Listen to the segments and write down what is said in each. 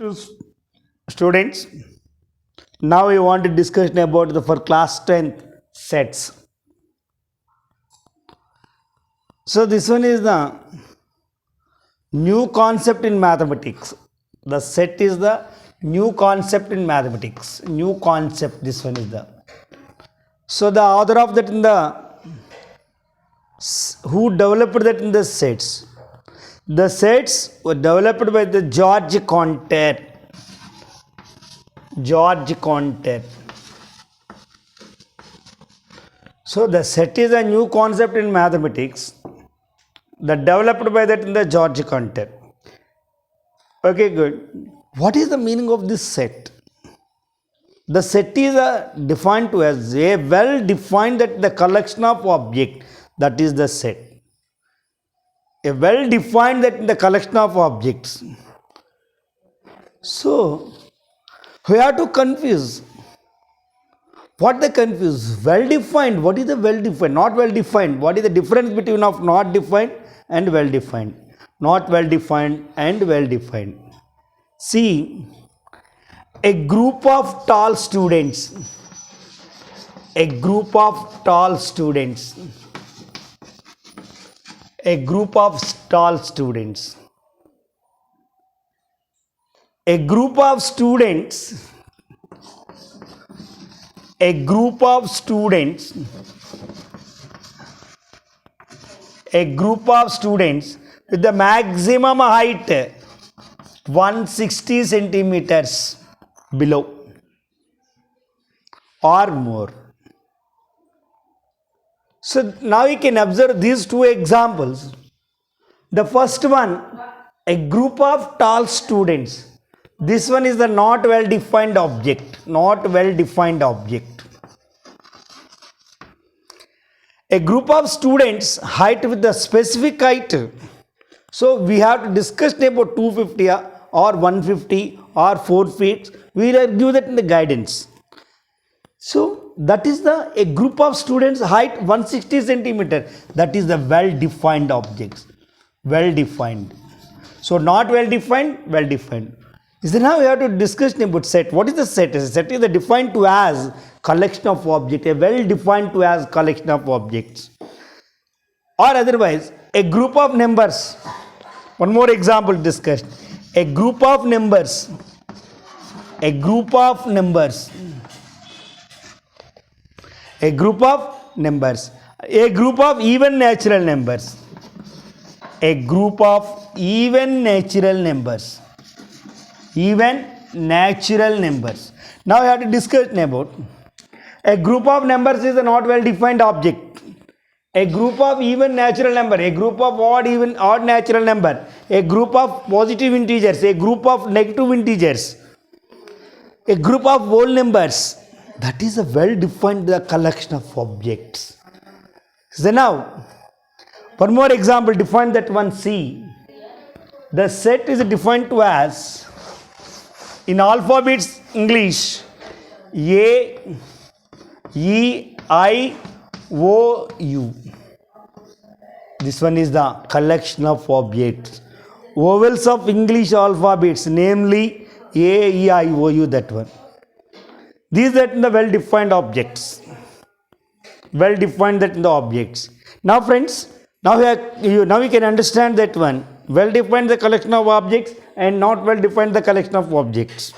To students, now we want to discuss about the for class 10th sets. So this one is the new concept in mathematics. The set is the new concept in mathematics. New concept, this one is the. So the author of that in the who developed that in the sets. The sets were developed by the George Conter. George Conter. So the set is a new concept in mathematics that developed by that in the George Conter. Okay, good. What is the meaning of this set? The set is defined to as a well-defined that the collection of object, that is the set. A well-defined that in the collection of objects. So we have to confuse. What they confuse? Well-defined. What is the well-defined? Not well-defined. What is the difference between of not defined and well-defined? Not well-defined and well-defined. See, a group of tall students. A group of tall students. A group of tall students. A group of students. A group of students. A group of students with the maximum height 160 centimeters below or more. So now you can observe these two examples. The first one, a group of tall students. This one is the not well defined object. Not well defined object. A group of students height with the specific height. So we have to discuss about 250 or 150 or 4 feet. We will give that in the guidance. So that is a group of students height 160 centimeter. That is the well defined objects. Well defined. So not well defined, well defined. So now we have to discuss about set. What is the set? Set is defined to as collection of objects. A well defined to as collection of objects. Or otherwise, a group of numbers. One more example discussed. A group of numbers. A group of numbers. A group of numbers. A group of even natural numbers. A group of even natural numbers. Even natural numbers. Now we have to discuss about a group of numbers is a not well defined object. A group of even natural number, a group of odd natural number, a group of positive integers, a group of negative integers, a group of whole numbers. That is a well defined collection of objects. So now, one more example, define that one. C. The set is defined to as, in alphabets English, A, E, I, O, U. This one is the collection of objects. Vowels of English alphabets, namely A, E, I, O, U, that one. These are the well defined objects. Well defined that in the objects. Now friends, now we can understand that one. Well defined the collection of objects and not well defined the collection of objects.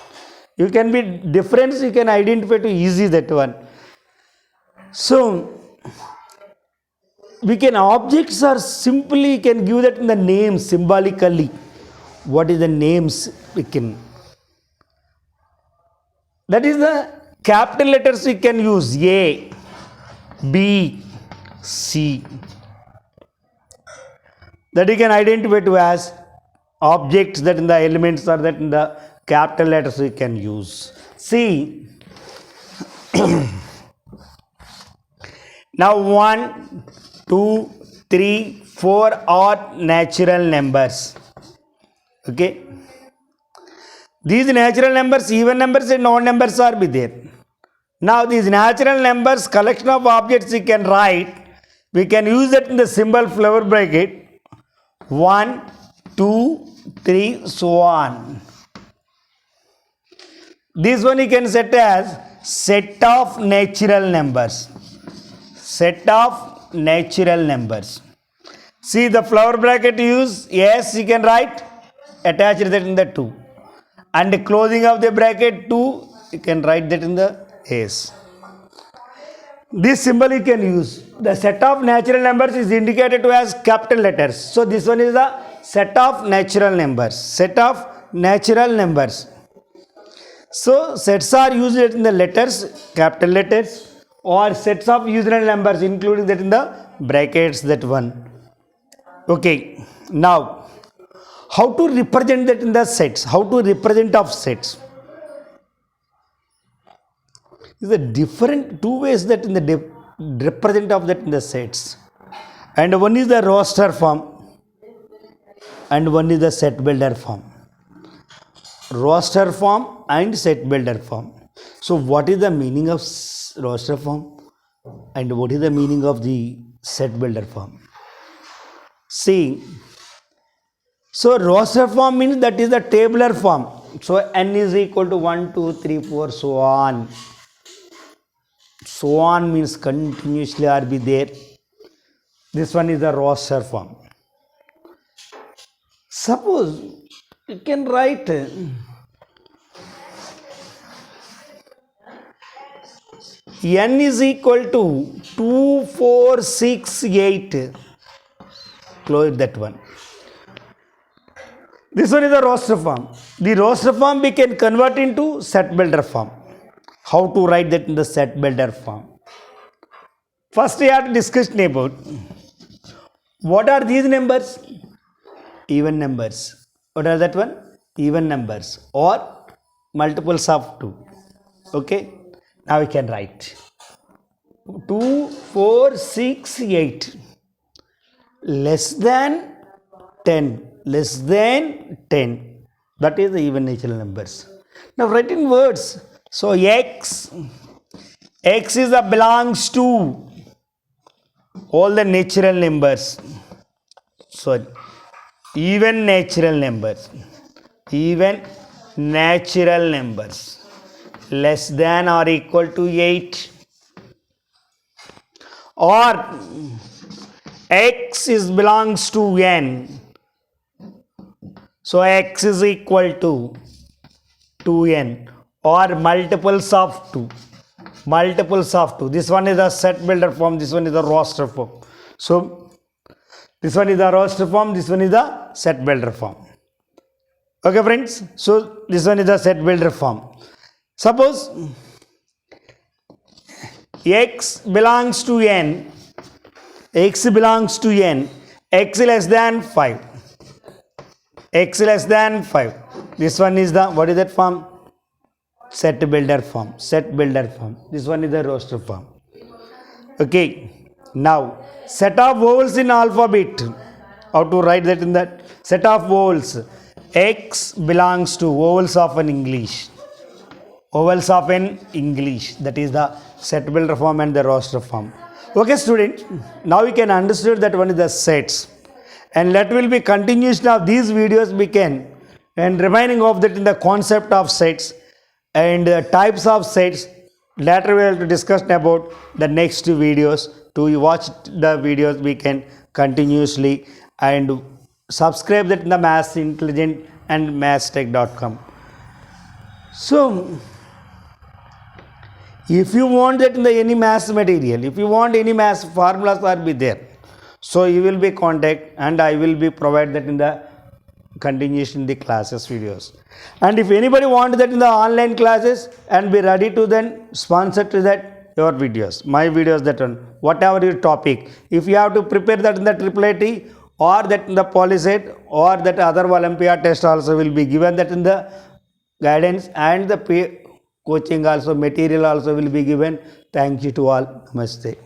You can be difference, you can identify to easy that one. So we can objects are simply you can give that in the name symbolically. What is the names we can? That is the capital letters we can use A, B, C. That you can identify to as objects that in the elements are that in the capital letters we can use. See. Now 1, 2, 3, 4 are natural numbers. Okay. These natural numbers, even numbers and odd numbers are be there. Now these natural numbers, collection of objects we can write. We can use it in the symbol flower bracket. 1, 2, 3, so on. This one you can set as set of natural numbers. Set of natural numbers. See the flower bracket use, yes, you can write, attach that in the 2. And the closing of the bracket 2, you can write that in the S. This symbol you can use. The set of natural numbers is indicated to as capital letters. So this one is the set of natural numbers. Set of natural numbers. So sets are used in the letters, capital letters, or sets of usual numbers including that in the brackets, that one. Okay, now how to represent that in the sets? How to represent of sets? Is a different two ways that in the represent of that in the sets. And one is the roster form and one is the set builder form. Roster form and set builder form. So what is the meaning of roster form and what is the meaning of the set builder form? See, so roster form means that is the tabular form. So n is equal to 1, 2, 3, 4, so on. So on means continuously are be there. This one is the roster form. Suppose you can write n is equal to 2, 4, 6, 8. Close that one. This one is the roster form. The roster form we can convert into set builder form. How to write that in the set builder form? First we have to discuss about what are these numbers? Even numbers. What are that one? Even numbers or multiples of 2. Okay. Now we can write 2, 4, 6, 8 less than 10, less than 10. That is the even natural numbers. Now write in words. So x is a belongs to all the natural numbers. Sorry, even natural numbers. Even natural numbers less than or equal to 8, or x is belongs to n. So x is equal to 2n or multiples of 2. Multiples of 2. This one is the set builder form, this one is the roster form. So this one is the roster form, this one is the set builder form. Okay friends, so this one is the set builder form. Suppose x belongs to n, x belongs to n, x less than 5, x less than 5. This one is the, what is that form? Set builder form, set builder form. This one is the roster form. Okay, now set of vowels in alphabet. How to write that in that? Set of vowels. X belongs to vowels of an English. Vowels of an English. That is the set builder form and the roster form. Okay students, now we can understand that one is the sets. And that will be continuation of these videos we can. And remaining of that in the concept of sets and types of sets. Later we will discuss about the next videos. To watch the videos we can continuously and subscribe that in the Maths Intelligent and mathstech.com. So if you want that in the any maths material, if you want any maths formulas are be there, so you will be contact and I will be provide that in the continuation in the classes videos. And if anybody want that in the online classes and be ready to then sponsor to that your videos, my videos, that one, whatever your topic, if you have to prepare that in the IIIT or that in the Polyset or that other Olympiad test also will be given that in the guidance and the coaching also, material also will be given. Thank you to all. Namaste.